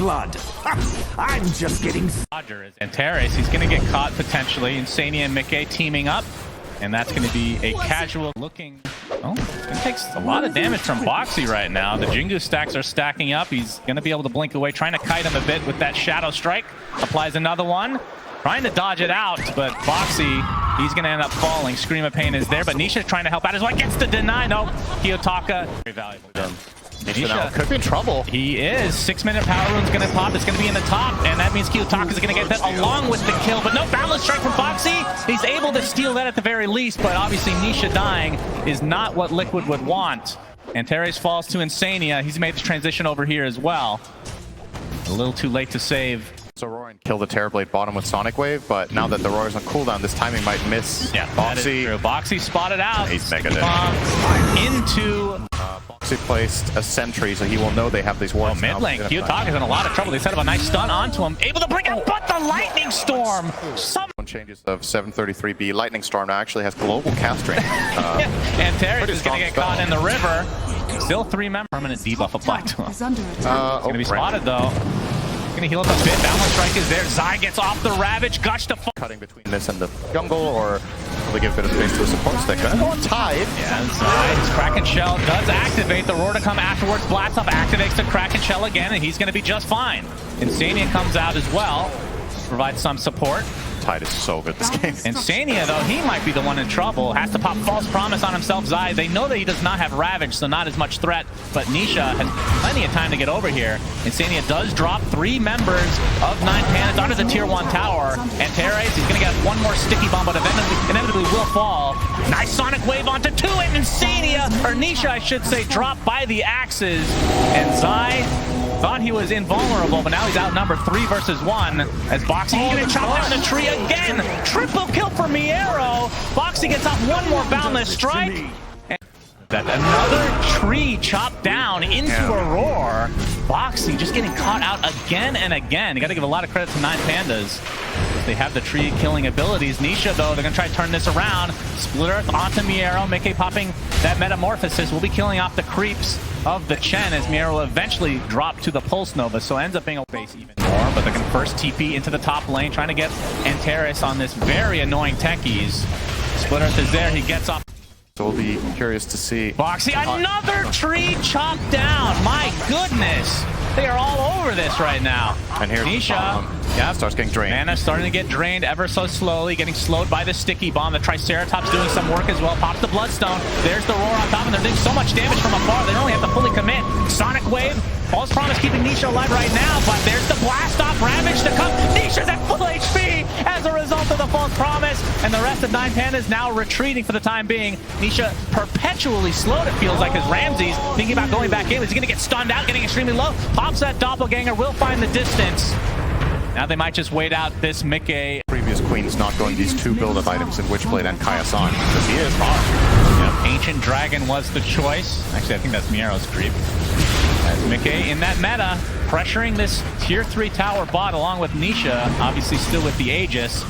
blood. I'm just getting... Roger and Teres, he's going to get caught potentially. Insania and Mickey teaming up. And that's going to be a casual looking... Oh, it takes a lot of damage from Boxy right now. The Jingu stacks are stacking up. He's going to be able to blink away, trying to kite him a bit with that Shadow Strike. Applies another one. Trying to dodge it out, but Boxy, he's going to end up falling. Scream of Pain is there, but Nisha's trying to help out as well. Gets the deny. No, Kiyotaka. Very valuable. Nisha could be in trouble. He is. 6-minute power rune's going to pop. It's going to be in the top, and that means Kiyotaka is going to get that along with the kill. But no balance strike from Boxy. He's able to steal that at the very least, but obviously Nisha dying is not what Liquid would want. And Teres falls to Insania. He's made the transition over here as well. A little too late to save. So Roaring killed the Terrorblade bottom with Sonic Wave, but now that the Roar's on cooldown, this timing might miss. Yeah, Boxy. Boxy spotted out. He's mega dead. Into... Boxy placed a sentry, so he will know they have these wards. Mid lane, Kiyotaka's in a lot of trouble. They set up a nice stun onto him. Able to bring out, but the Lightning Storm! Changes of 733B. Lightning Storm now actually has global casting. And Teres is going to get caught in the river. Still 3 members. Permanent debuff applied to him. He's going to be spotted though. Gonna heal up a bit. Balance strike is there. Zai gets off the Ravage. Gush to cutting between this and the jungle, or will they give a bit of space to a support stick? Gonna go on Tide. Yeah, Zai, his Kraken Shell does activate. The Roar to come afterwards. Blast up, activates the Kraken Shell again, and he's gonna be just fine. Insania comes out as well. Provides some support. Tide is so good this game. Insania, though, he might be the one in trouble. Has to pop False Promise on himself. Zai, they know that he does not have Ravage, so not as much threat. But Nisha has plenty of time to get over here. Insania does drop 3 members of 9PANDAS onto the tier 1 tower. And Teres, he's going to get one more sticky bomb, but inevitably will fall. Nice Sonic Wave onto 2, and Insania, or Nisha, I should say, dropped by the axes. And Zai thought he was invulnerable, but now he's outnumbered 3 versus 1. As Boxy, he's going to chop down the tree again. Triple kill for Miero. Boxy gets off one more boundless strike. And that another tree chopped down into a Roar. Boxy just getting caught out again and again. You got to give a lot of credit to 9PANDAS. They have the tree killing abilities. Nisha, though, they're going to try to turn this around. Split Earth onto Miero. Mickey popping that Metamorphosis. Will be killing off the creeps of the Chen as Miero will eventually drop to the Pulse Nova. So ends up being a base even more. But they're going to first TP into the top lane, trying to get Antares on this very annoying Techies. Split Earth is there. He gets off. So we'll be curious to see. Boxy, another tree chopped down. My goodness. They are all over this right now. And here's Nisha. Yeah, starts getting drained. Mana's starting to get drained ever so slowly, getting slowed by the sticky bomb. The Triceratops doing some work as well. Pops the Bloodstone. There's the Roar on top, and they're doing so much damage from afar. They only have to fully commit. Sonic Wave. False Promise keeping Nisha alive right now, but there's the blast off. Ravage to come. Nisha's at full HP as a result of the False Promise, and the rest of 9PANDAS now retreating for the time being. Nisha perpetually slowed, it feels like, as Ramses thinking about going back in. Is he going to get stunned out, getting extremely low? Pops that Doppelganger, will find the distance. Now they might just wait out this Mickey. Previous Queen's not going these 2 build-up items in Witchblade and Kayasan, because he is hard. Yep, Ancient Dragon was the choice. Actually, I think that's Miero's creep. As Mickey in that meta, pressuring this tier 3 tower bot along with Nisha, obviously still with the Aegis.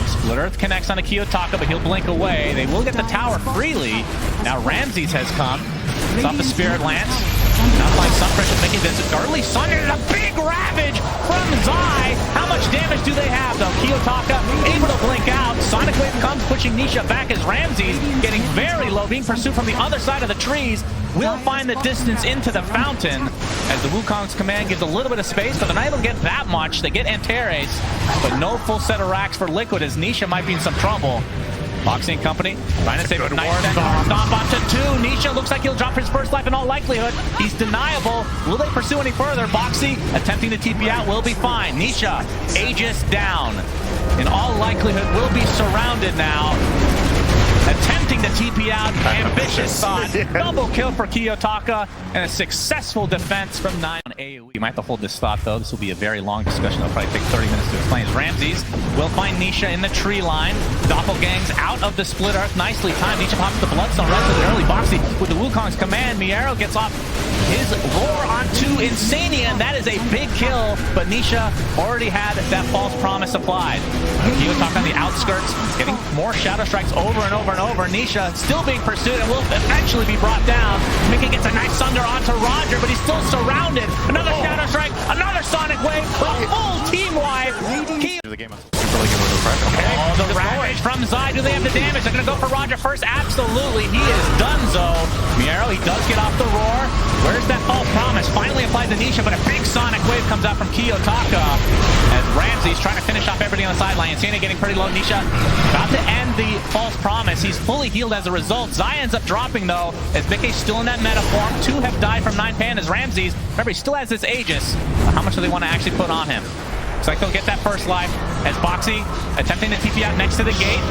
Split Earth connects on a Kiyotaka, but he'll blink away. They will get the tower freely. Now Ramses has come. It's off the Spirit Lance. Now applying some pressure, making this early Sun and a big Ravage from Zai. How much damage do they have, though? Kiyotaka able to blink out. Sonic Wave comes, pushing Nisha back as Ramses getting very low, being pursued from the other side of the trees. Will find the distance into the fountain as the Wukong's command gives a little bit of space, but they're not able to get that much. They get Antares, but no full set of racks for Liquid as Nisha might be in some trouble. Boxy and company trying to save a nice stomp onto 2. Nisha looks like he'll drop his first life in all likelihood. He's deniable. Will they pursue any further? Boxy attempting to TP out will be fine. Nisha, Aegis down. In all likelihood will be surrounded now. Attempting to TP out, ambitious thought. Double kill for Kiyotaka, and a successful defense from 9 on AoE. You might have to hold this thought, though. This will be a very long discussion. It'll probably take 30 minutes to explain. Ramses will find Nisha in the tree line. Doppelgangs out of the Split Earth. Nicely timed. Nisha pops the Bloodstone relatively early. Boxy with the Wukong's command. Miero gets off his roar onto Insania, and that is a big kill, but Nisha already had that false promise applied. Kiyotaka on the outskirts, getting more Shadow Strikes over and over and over. Nisha still being pursued and will eventually be brought down. Mickey gets a nice thunder onto Roger, but he's still surrounded. Another Shadow Strike, another Sonic Wave, a full team wipe. The game Super League with the pressure. Okay. Oh, the Ravage from Zai. Do they have the damage? They're going to go for Roger first. Absolutely. He is donezo. Miero, he does get off the roar. Where's that false promise? Finally applied to Nisha, but a big Sonic Wave comes out from Kiyotaka as Ramsey's trying to finish off everything on the sideline. Insania getting pretty low. Nisha about to end the false promise. He's fully healed as a result. Zai ends up dropping, though, as Mickey's still in that meta form. 2 have died from 9PANDAS. Ramsey's, remember, he still has this Aegis. How much do they want to actually put on him? Looks like they'll get that first life as Boxy attempting to TP out next to the gate.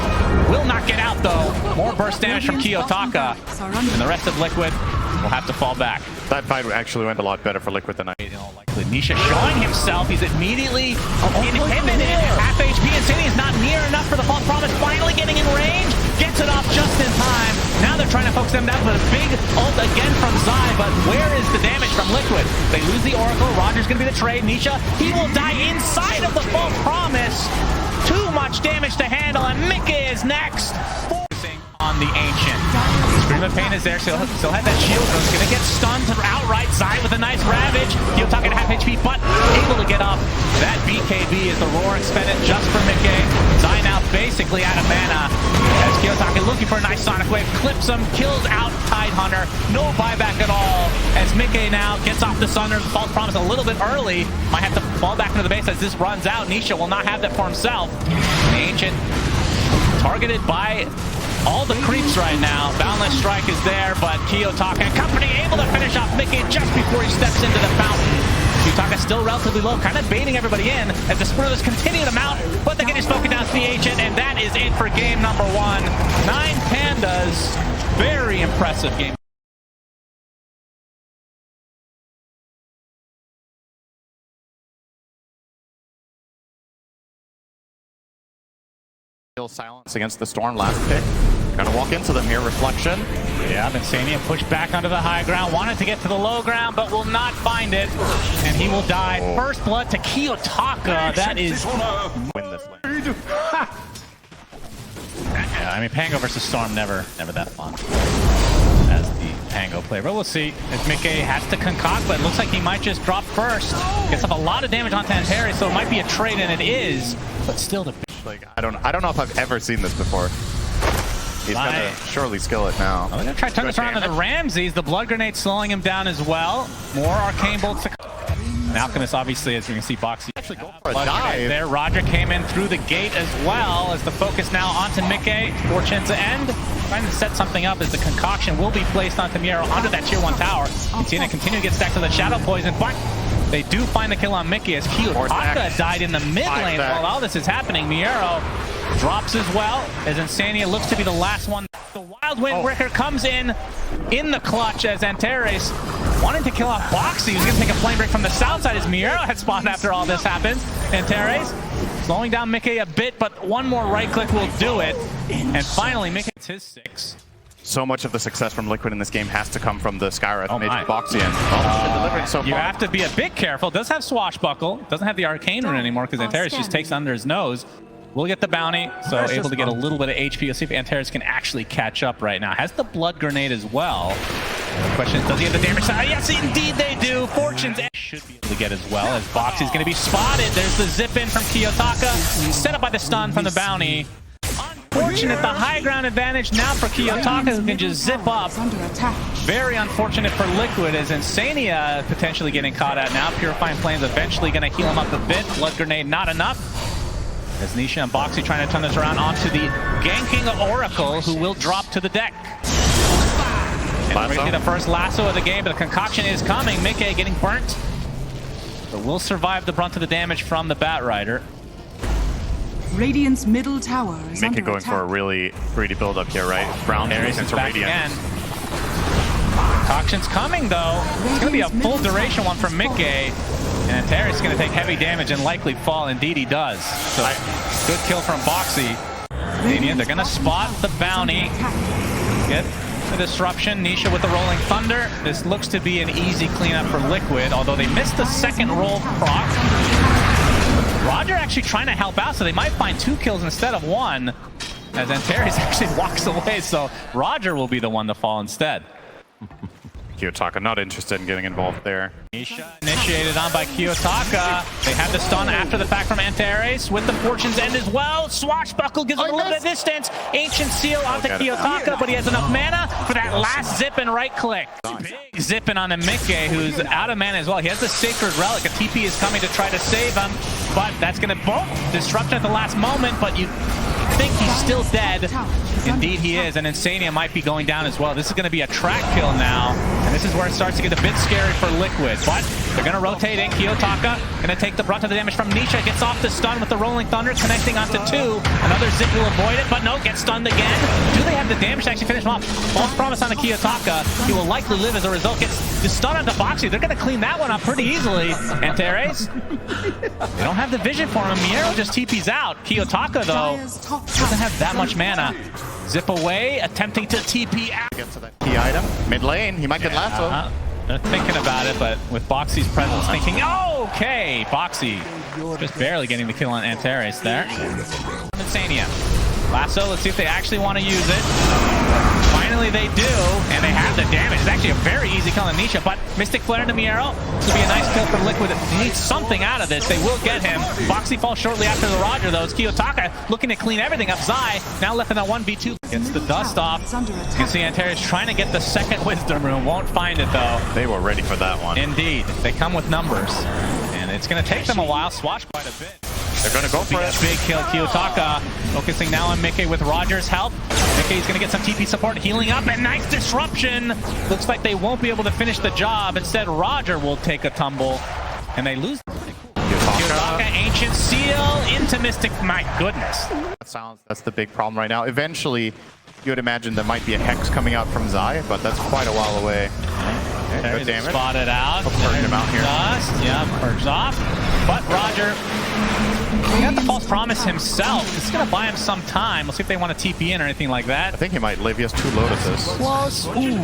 Will not get out, though. More burst damage from Kiyotaka. And the rest of Liquid will have to fall back. That fight actually went a lot better for Liquid than I. Nisha showing himself. He's immediately inhibited at half HP. Insania is not near enough for the false promise. Finally getting in range. Gets it off just in time. Now they're trying to focus them down with a big ult again from Zai. But where is the damage from Liquid? They lose the Oracle. Roger's going to be the trade. Nisha, he will die inside of the false promise. Too much damage to handle. And Mickey is next. Focusing on the Ancient. Scream of Pain is there, so he'll have that shield. He's going to get stunned outright. Zai with a nice Ravage. Kiyotaka at half HP, but able to get up. That BKB is the roar expended just for Mickey. Zai now basically out of mana. As Kiyotaka looking for a nice Sonic Wave, clips him, kills out Tidehunter. No buyback at all. As Mickey now gets off the Sunder, the false promise a little bit early. Might have to fall back into the base as this runs out. Nisha will not have that for himself. The Ancient targeted by all the creeps right now. Boundless Strike is there, but Kiyotaka and company able to finish off Mickey just before he steps into the fountain. Kiyotaka still relatively low, kind of baiting everybody in as the Spoilers continue to mount, but they're getting spoken down to the Ancient, and that is it for game number 1. 9PANDAS, very impressive game. Silence against the Storm last pick. Gonna walk into them here. Reflection. Yeah, Insania pushed back onto the high ground, wanted to get to the low ground, but will not find it, and he will die. First blood to Kiyotaka. That is Win this lane. Yeah, I mean, Pango versus Storm never that fun as the Pango player, but we'll see. If Mickey has to concoct, but it looks like he might just drop first. Gets up a lot of damage on Tanteri, so it might be a trade, and it is, but still the. Like I don't know if I've ever seen this before. He's gonna surely skill it now. They're gonna try to turn this around to the Ramses. The blood grenade slowing him down as well. More arcane bolts to come. Alchemist, obviously, as you can see, Boxy Actually go for a dive there. Roger came in through the gate as well as the focus now onto Mickey. Fortune's end. Trying to set something up as the concoction will be placed onto Miero onto that tier 1 tower. Insania continue to get stacked to the Shadow Poison, but they do find the kill on Mickey as Kiyotaka died in the mid lane while all this is happening. Miero drops as well as Insania looks to be the last one. The Wild Wind Breaker comes in the clutch as Antares wanting to kill off Boxy. He's going to take a flame break from the south side as Miero had spawned after all this happens. Antares slowing down Mickey a bit, but one more right click will do it. And finally, Mickey gets his 6. So much of the success from Liquid in this game has to come from the Skywrath Mage Boxy in. Delivering so far. You have to be a bit careful. It does have Swashbuckle. Doesn't have the Arcane Rune anymore because Antares just takes under his nose. Will get the bounty, so able to get a little bit of HP. Let's see if Antares can actually catch up right now. Has the Blood Grenade as well. The question is, does he have the damage? Yes, indeed they do. Fortune's should be able to get as well as Boxy's going to be spotted. There's the zip in from Kiyotaka. Set up by the stun from the bounty. Unfortunate, the high ground advantage now for Kiyotaka, who can just zip up. Very unfortunate for Liquid as Insania potentially getting caught out now. Purifying Flames eventually going to heal him up a bit. Blood Grenade not enough. As Nisha and Boxy trying to turn this around onto the ganking Oracle, who will drop to the deck. And we're going to see the first lasso of the game, but the concoction is coming. Mickey getting burnt, but will survive the brunt of the damage from the Batrider. Radiant's middle tower is Mickey under going attack. for a really greedy build up here, right? Brown Ares into is back Radiant. again. Concoction's coming though. It's going to be a full duration one from Mickey. And Antares is going to take heavy damage and likely fall. Indeed he does. So good kill from Boxy. They're going to spot the bounty. Get The disruption, Nisha with the rolling thunder. This looks to be an easy cleanup for Liquid, although they missed the second roll proc. Roger actually trying to help out, so they might find 2 kills instead of 1. As Antares actually walks away, so Roger will be the one to fall instead. Kiyotaka not interested in getting involved there. Nisha initiated on by Kiyotaka. They have the stun after the fact from Antares with the Fortune's End as well. Swashbuckle gives him a little bit of distance. Ancient Seal onto Kiyotaka, but he has enough mana for that last zip and right click. Big zipping on the Mickey, who's out of mana as well. He has the Sacred Relic. A TP is coming to try to save him, but that's going to boom. Disruption at the last moment, but you think he's still dead. Indeed he is, and Insania might be going down as well. This is going to be a track kill now, and this is where it starts to get a bit scary for Liquid, but they're going to rotate in. Kiyotaka going to take the brunt of the damage from Nisha, gets off the stun with the Rolling Thunder, connecting onto 2. Another zip will avoid it, but no, gets stunned again. Do they have the damage to actually finish him off? False promise on the Kiyotaka. He will likely live as a result. Gets the stun onto Boxy. They're going to clean that one up pretty easily. Antares, they don't have the vision for him. Miero just TP's out. Kiyotaka, though, doesn't have that much mana. Zip away, attempting to TP out. Gets to that key item. Mid lane, he might get lasso. They're thinking about it, but with Boxy's presence, thinking, oh, okay, Boxy just barely getting the kill on Antares there. Insania. Lasso, let's see if they actually want to use it. Finally they do, and they have the damage. It's actually a very easy kill on Nisha, but Mystic Flare into Miero. This will be a nice kill for Liquid. They need something out of this. They will get him. Boxy falls shortly after the Roger, though. It's Kiyotaka looking to clean everything up. Zai now left in that 1v2. Gets the dust off. You can see Antares trying to get the second Wisdom Rune. Won't find it, though. They were ready for that one. Indeed. They come with numbers, and it's going to take them a while. Swatch quite a bit. They're going to go for it. Big kill. Kiyotaka focusing now on Mickey with Roger's help. Mickey's going to get some TP support, healing up, and nice disruption. Looks like they won't be able to finish the job. Instead, Roger will take a tumble, and they lose. Kiyotaka, Ancient Seal into Mystic. My goodness. That's the big problem right now. Eventually, you would imagine there might be a Hex coming out from Zai, but that's quite a while away. Okay, good damage. Spotted out. Purge him out here. Dust. Yeah, purged off. But Roger, he got the false promise himself. This is going to buy him some time. We'll see if they want to TP in or anything like that. I think he might live. He has 2 Lotuses. Close. Ooh.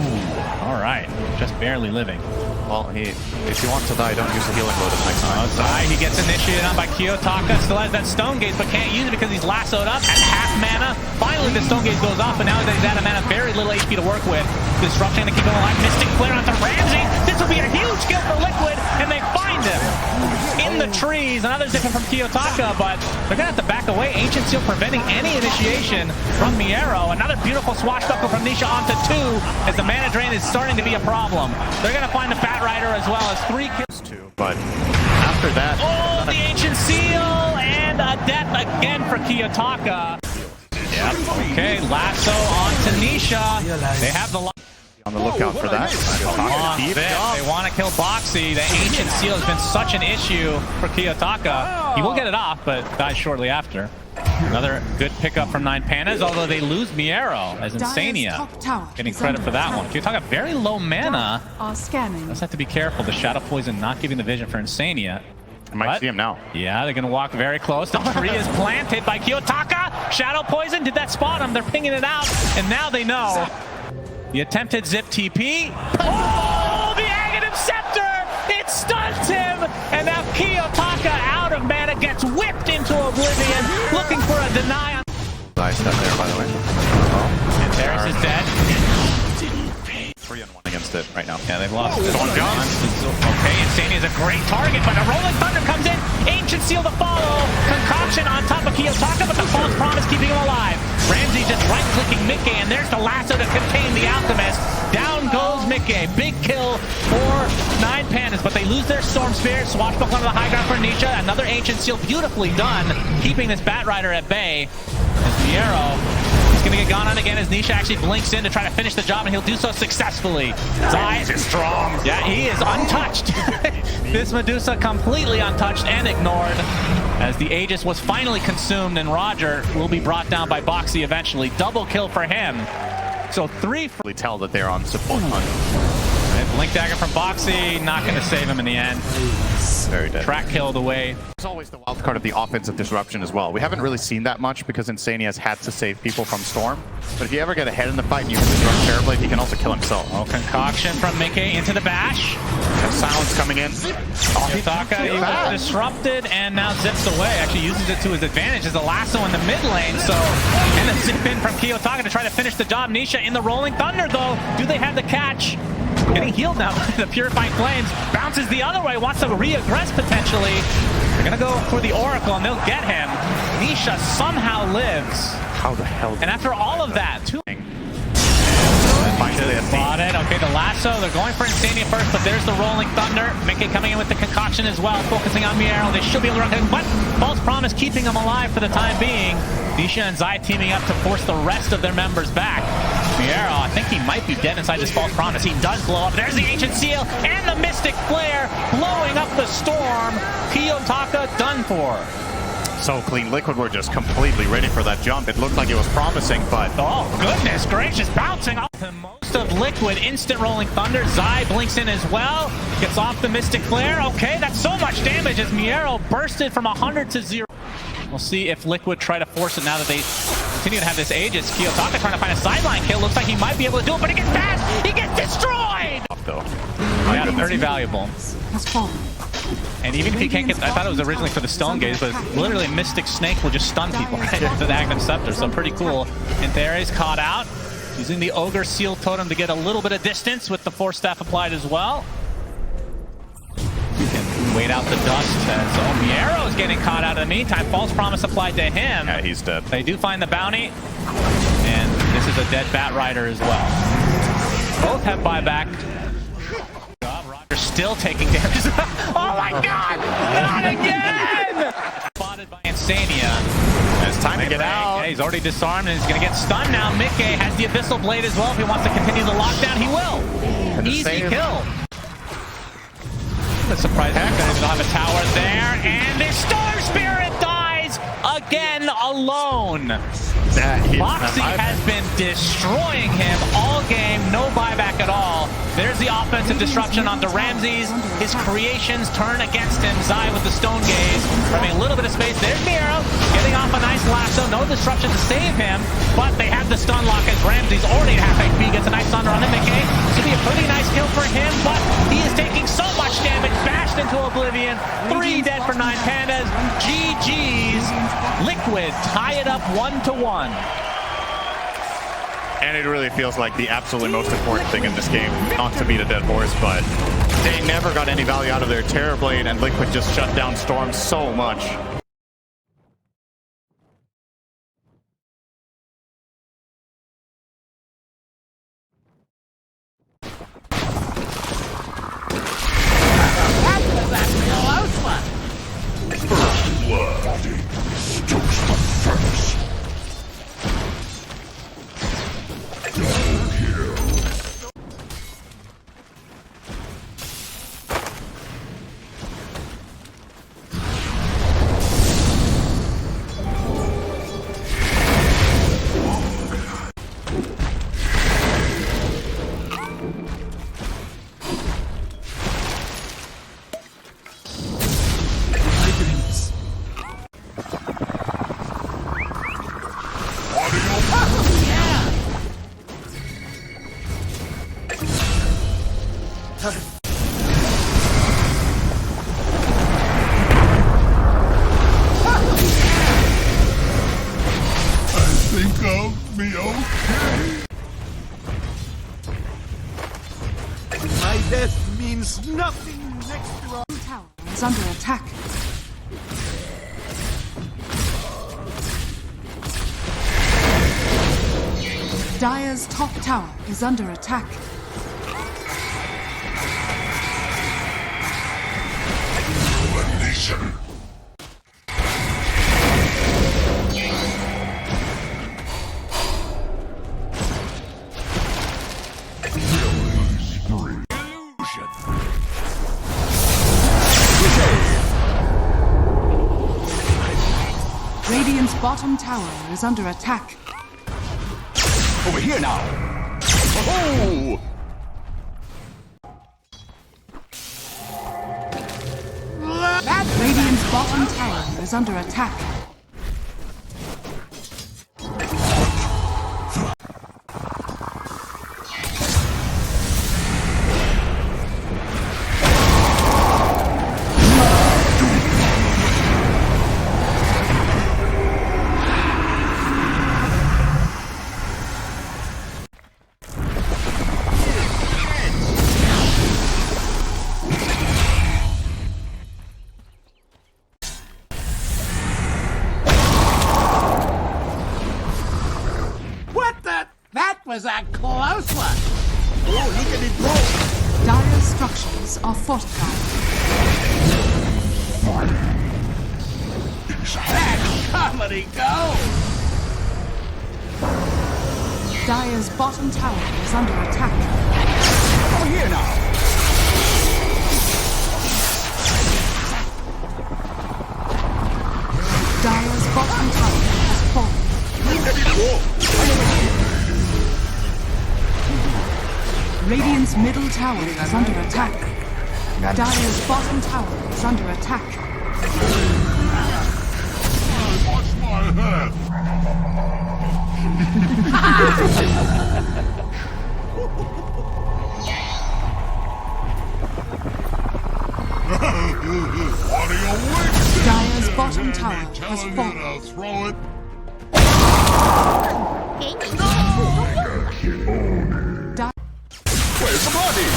All right. Just barely living. Well, if he wants to die, don't use the healing Lotus next time. Zai, he gets initiated on by Kiyotaka. Still has that Stone Gaze, but can't use it because he's lassoed up at half mana. Finally, the Stone Gaze goes off, but now that he's out of mana, very little HP to work with. Disruption to keep him alive. Mystic Flare onto Ramsey. This will be a huge kill for Liquid, and they find him in the trees. Another zip from Kiyotaka, but they're going to have to back away. Ancient Seal preventing any initiation from Miero. Another beautiful swashbuckle from Nisha onto 2, as the mana drain is starting to be a problem. They're going to find the Fat Rider as well as 3 kills. But after that... Oh, the Ancient Seal, and a death again for Kiyotaka. Yep. Okay, lasso onto Nisha. They have the... On the lookout for that. They want to kill Boxy. The Ancient Seal has been such an issue for Kiyotaka. He will get it off, but dies shortly after. Another good pickup from 9PANDAS, although they lose Miero as Insania. Getting credit for that one. Kiyotaka very low mana. Let's have to be careful. The Shadow Poison not giving the vision for Insania. I might see him now. Yeah, they're going to walk very close. The tree is planted by Kiyotaka. Shadow Poison, did that spot him? They're pinging it out, and now they know. The attempted zip TP. Oh, the Aghanim Scepter! It stuns him! And now Kiyotaka, out of mana, gets whipped into oblivion, looking for a deny. Nice step there, by the way. Antares is dead. 3-on-1 against it right now. Yeah, they've lost. One gun. Okay, Insania is a great target, but a Rolling Thunder comes in. Ancient Seal to follow. Concoction on top of Kiyotaka, but the false promise keeping him alive. Ramsey just right-clicking Mickey, and there's the lasso to contain the Alchemist. Down goes Mickey. Big kill for 9PANDAS, but they lose their Storm Spirit. Swashbuckle onto the high ground for Nisha. Another Ancient Seal, beautifully done, keeping this Bat Rider at bay. As Miero is going to get gone on again as Nisha actually blinks in to try to finish the job, and he'll do so successfully. Zai is strong. Yeah, he is untouched. This Medusa completely untouched and ignored, as the Aegis was finally consumed, and Roger will be brought down by Boxy eventually. Double kill for him. So 3 for... Tell that they're on support hunt. Blink Dagger from Boxy, not going to save him in the end. Very dead. Track killed away. There's always the wild card of the offensive disruption as well. We haven't really seen that much because Insania has had to save people from Storm. But if you ever get ahead in the fight and you can disrupt Terrorblade, he can also kill himself. Oh, concoction from Mickey into the bash. Silence coming in. Yotaka, he was disrupted and now zips away. Actually uses it to his advantage as a lasso in the mid lane. So, and a zip in from Kiyotaka to try to finish the job. Nisha in the Rolling Thunder though. Do they have the catch? Getting healed now by the Purifying Flames. Bounces the other way, wants to re-aggress potentially. They're gonna go for the Oracle and they'll get him. Nisha somehow lives. How the hell? And after all of that, Bought it. Okay, the lasso. They're going for Insania first, but there's the Rolling Thunder. Mickey coming in with the concoction as well, focusing on Miero. They should be able to run him, but False Promise keeping him alive for the time being. Nisha and Zai teaming up to force the rest of their members back. Miero, I think he might be dead inside this False Promise. He does blow up. There's the Ancient Seal and the Mystic Flare blowing up the Storm. Kiyotaka done for. So clean. Liquid were just completely ready for that jump. It looked like it was promising, but... Oh, goodness gracious. Bouncing off the most of Liquid. Instant Rolling Thunder. Zai blinks in as well. Gets off the Mystic Flare. Okay, that's so much damage as Miero bursted from 100 to 0. We'll see if Liquid try to force it now that they continue to have this Aegis. Kiyotaka trying to find a sideline kill. Looks like he might be able to do it, but he gets past. He gets destroyed! Though. Yeah, pretty valuable. And even if he can't get, I thought it was originally for the Stone Gaze, but literally Mystic Snake will just stun people right into the Aghanim Scepter, so pretty cool. Antares caught out, using the Ogre Seal Totem to get a little bit of distance with the Force Staff applied as well. You can wait out the dust as Miero is getting caught out in the meantime. False Promise applied to him. Yeah, he's dead. They do find the bounty, and this is a dead Bat Rider as well. Both have buyback. Still taking damage. Oh my god! Not again! Spotted by Insania. It's time to get out. Yeah, he's already disarmed and he's going to get stunned now. Mickey has the Abyssal Blade as well. If he wants to continue the lockdown, he will. Easy kill. The surprise that they don't have a tower there. And the Storm Spirit dies again alone. Boxy has been destroying him all game, no buyback at all. There's the offensive disruption onto Ramses. His creations turn against him. Zai with the Stone Gaze, having a little bit of space. There's Miero getting off a nice lasso. No disruption to save him, but they have the stun lock as Ramses already at half HP. Gets a nice thunder on him. Mickey should be a pretty nice kill for him, but he is taking so much damage, bashed into oblivion. 3 dead for 9PANDAS. GG's. Liquid tie it up 1-1. And it really feels like the absolutely most important thing in this game, not to beat a dead horse, but they never got any value out of their Terrorblade, and Liquid just shut down Storm so much. First blood. Stokes the furnace. Think of me, okay? My death means nothing next to our tower is under attack. Dire's top tower is under attack. nation. Radiant's bottom tower is under attack. Over here now. Oh! bottom tower is under attack. That was a close one! Oh, look at it go! Dire's structures are fortified. That's comedy gold! Dire's bottom tower is under attack. Oh, here now! Dire's bottom tower has fallen. Look at it go! Radiant's middle tower is under attack. Dire's bottom tower is under attack. Watch my head! What are you waiting? Dire's bottom tower has Telling you fallen. to throw it? Where's the body?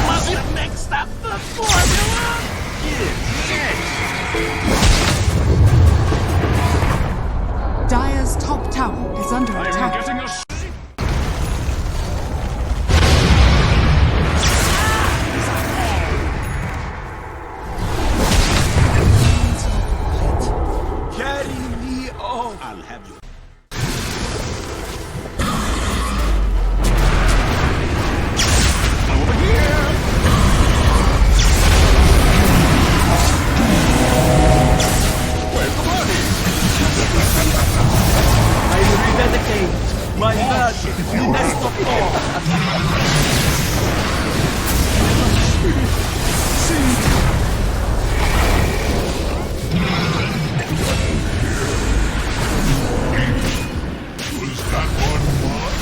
Was it mixed up the formula? Dire's top tower is under attack. Getting a Carry me off. I'll have you. Over here. Where's the body? I rededicate my magic nest of Was that one mine?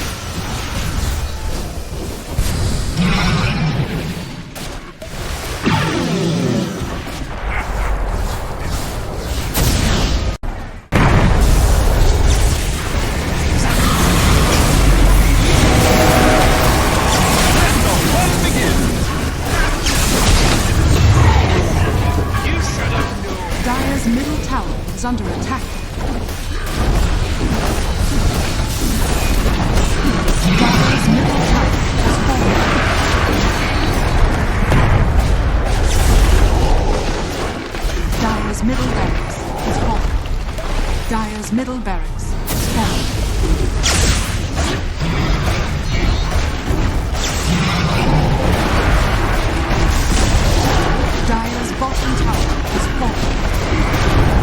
Dire's middle tower is under attack. Dire's middle tower has fallen. Dire's middle barracks has fallen. Dire's middle barracks has fallen. Dire's bottom tower has fallen.